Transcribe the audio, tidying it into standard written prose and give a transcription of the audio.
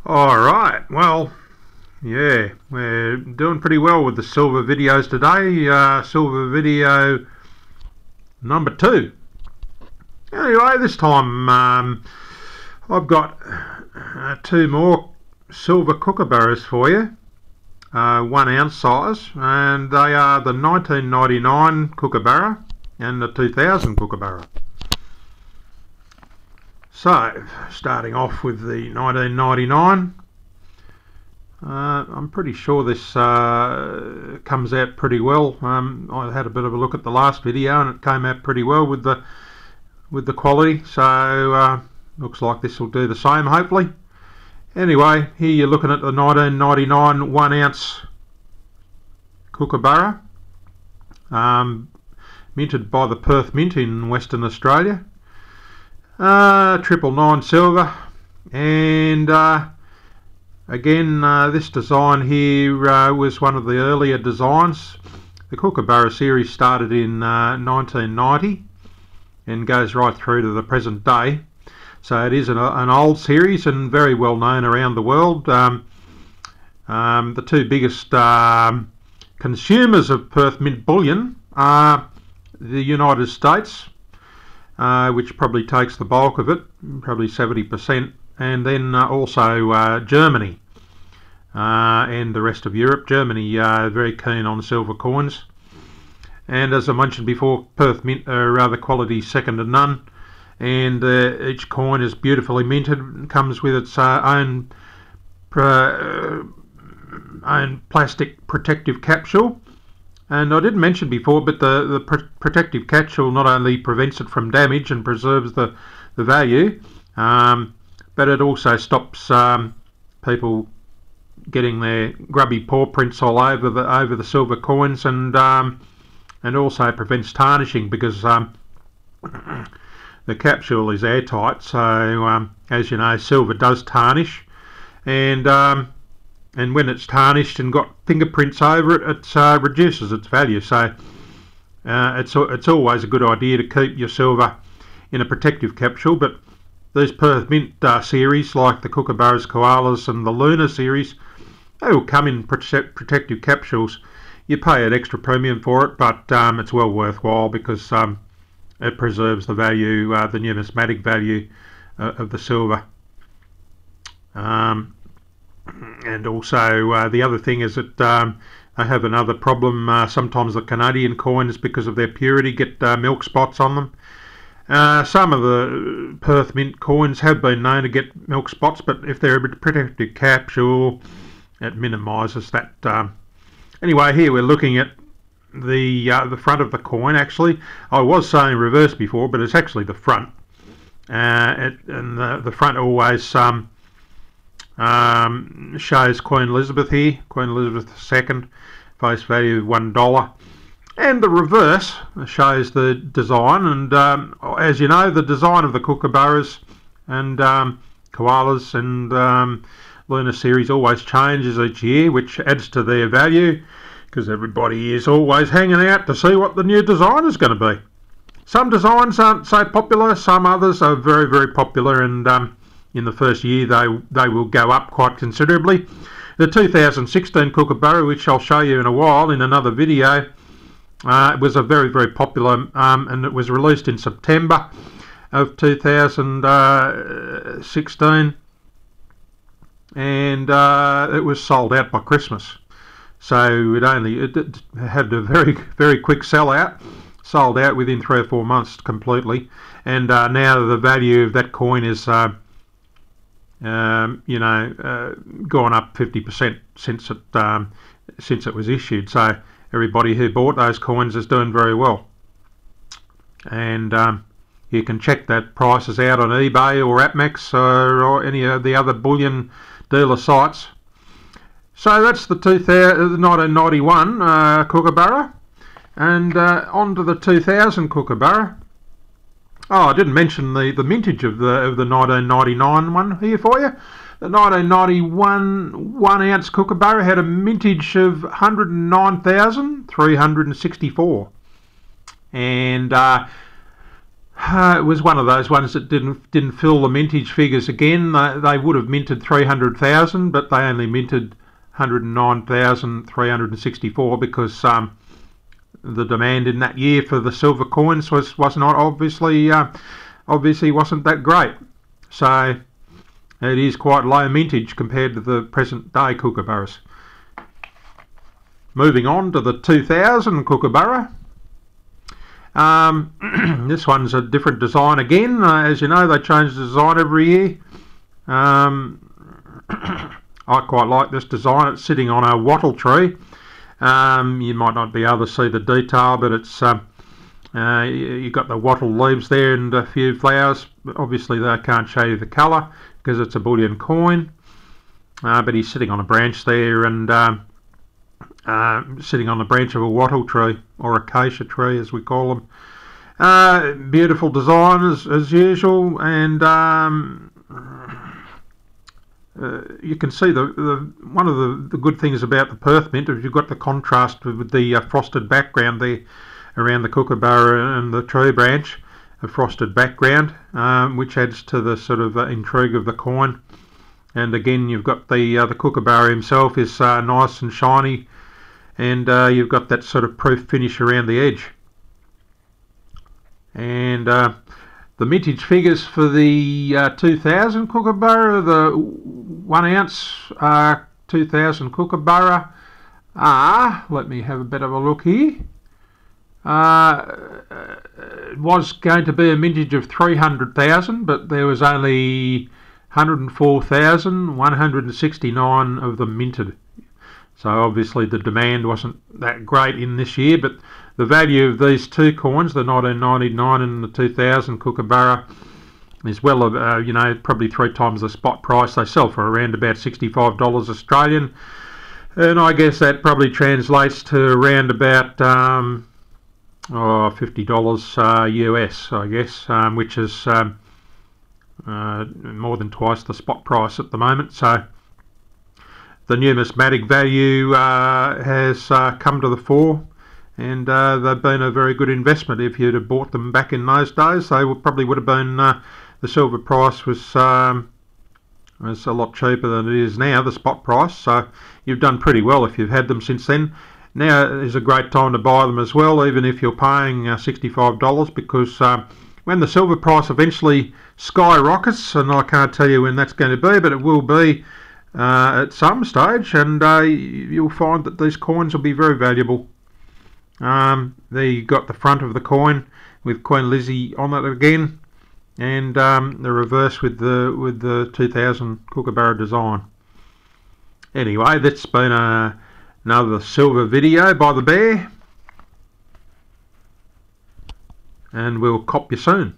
Alright, well, yeah, we're doing pretty well with the silver videos today. Silver video number 2. Anyway, this time I've got 2 more silver Kookaburras for you, 1 ounce size, and they are the 1999 Kookaburra and the 2000 Kookaburra. So, starting off with the 1999, I'm pretty sure this comes out pretty well. I had a bit of a look at the last video and it came out pretty well with the quality, so looks like this will do the same hopefully. Anyway, here you're looking at the 1999 1 ounce Kookaburra, minted by the Perth Mint in Western Australia. 999 silver, and again this design here was one of the earlier designs. The Kookaburra series started in 1990 and goes right through to the present day, so it is an old series and very well known around the world. The 2 biggest consumers of Perth Mint bullion are the United States, which probably takes the bulk of it, probably 70%, and then also Germany and the rest of Europe. Germany very keen on silver coins, and as I mentioned before, Perth Mint are the quality second to none, and each coin is beautifully minted and comes with its own plastic protective capsule. And I didn't mention before, but the protective capsule not only prevents it from damage and preserves the value, but it also stops people getting their grubby paw prints all over the silver coins, and also prevents tarnishing, because the capsule is airtight. So as you know, silver does tarnish, and when it's tarnished and got fingerprints over it, it reduces its value. So it's always a good idea to keep your silver in a protective capsule. But these Perth Mint series, like the Kookaburras, Koalas and the Luna series, they will come in protective capsules. You pay an extra premium for it, but it's well worthwhile, because it preserves the value, the numismatic value of the silver. And also the other thing is that they have another problem. Sometimes the Canadian coins, because of their purity, get milk spots on them. Some of the Perth Mint coins have been known to get milk spots, but if they're a protective capsule, it minimises that. Anyway, here we're looking at the front of the coin. Actually, I was saying reverse before, but it's actually the front. And the front always shows Queen Elizabeth here, Queen Elizabeth II, face value of $1, and the reverse shows the design. And as you know, the design of the Kookaburras and Koalas and Luna series always changes each year, which adds to their value, because everybody is always hanging out to see what the new design is going to be. Some designs aren't so popular, some others are very, very popular, and in the first year they will go up quite considerably. The 2016 Kookaburra, which I'll show you in a while in another video, was a very, very popular, and it was released in September of 2016, and it was sold out by Christmas. So it had a very, very quick sellout, sold out within 3 or 4 months completely, and now the value of that coin is gone up 50% since it was issued. So everybody who bought those coins is doing very well, and you can check that prices out on eBay or APMEX or any of the other bullion dealer sites. So that's the 1991 Kookaburra, and on to the 2000 Kookaburra. Oh, I didn't mention the mintage of the 1999 one here for you. The 1991 1 ounce Kookaburra had a mintage of 109,364, and It was one of those ones that didn't fill the mintage figures again. They would have minted 300,000, but they only minted 109,364 because the demand in that year for the silver coins was not obviously wasn't that great. So it is quite low mintage compared to the present day Kookaburras. Moving on to the 2000 Kookaburra. This one's a different design again. As you know, they change the design every year. I quite like this design. It's sitting on a wattle tree. You might not be able to see the detail, but it's you've got the wattle leaves there and a few flowers. Obviously they can't show you the colour because it's a bullion coin, but he's sitting on a branch there and sitting on the branch of a wattle tree, or acacia tree as we call them. Beautiful design as usual, and you can see one of the good things about the Perth Mint is you've got the contrast with the frosted background there around the Kookaburra and the tree branch, a frosted background, which adds to the sort of intrigue of the coin. And again, you've got the Kookaburra himself is nice and shiny, and you've got that sort of proof finish around the edge. And the mintage figures for the 2000 Kookaburra, the 1 ounce 2000 Kookaburra are, let me have a bit of a look here, it was going to be a mintage of 300,000, but there was only 104,169 of them minted. So obviously the demand wasn't that great in this year, but the value of these two coins, the 1999 and the 2000 Kookaburra, is well, probably 3 times the spot price. They sell for around about $65 Australian, and I guess that probably translates to around about $50 US, I guess, which is more than twice the spot price at the moment. So the numismatic value has come to the fore, and they've been a very good investment. If you'd have bought them back in those days, they probably would have been, the silver price was a lot cheaper than it is now, the spot price. So you've done pretty well if you've had them since then. Now is a great time to buy them as well, even if you're paying $65, because when the silver price eventually skyrockets, and I can't tell you when that's going to be, but it will be at some stage, and you'll find that these coins will be very valuable. There you got the front of the coin with Queen Lizzie on it again, and the reverse with the 2000 Kookaburra design. Anyway, that's been another silver video by the Bear, and we'll cop you soon.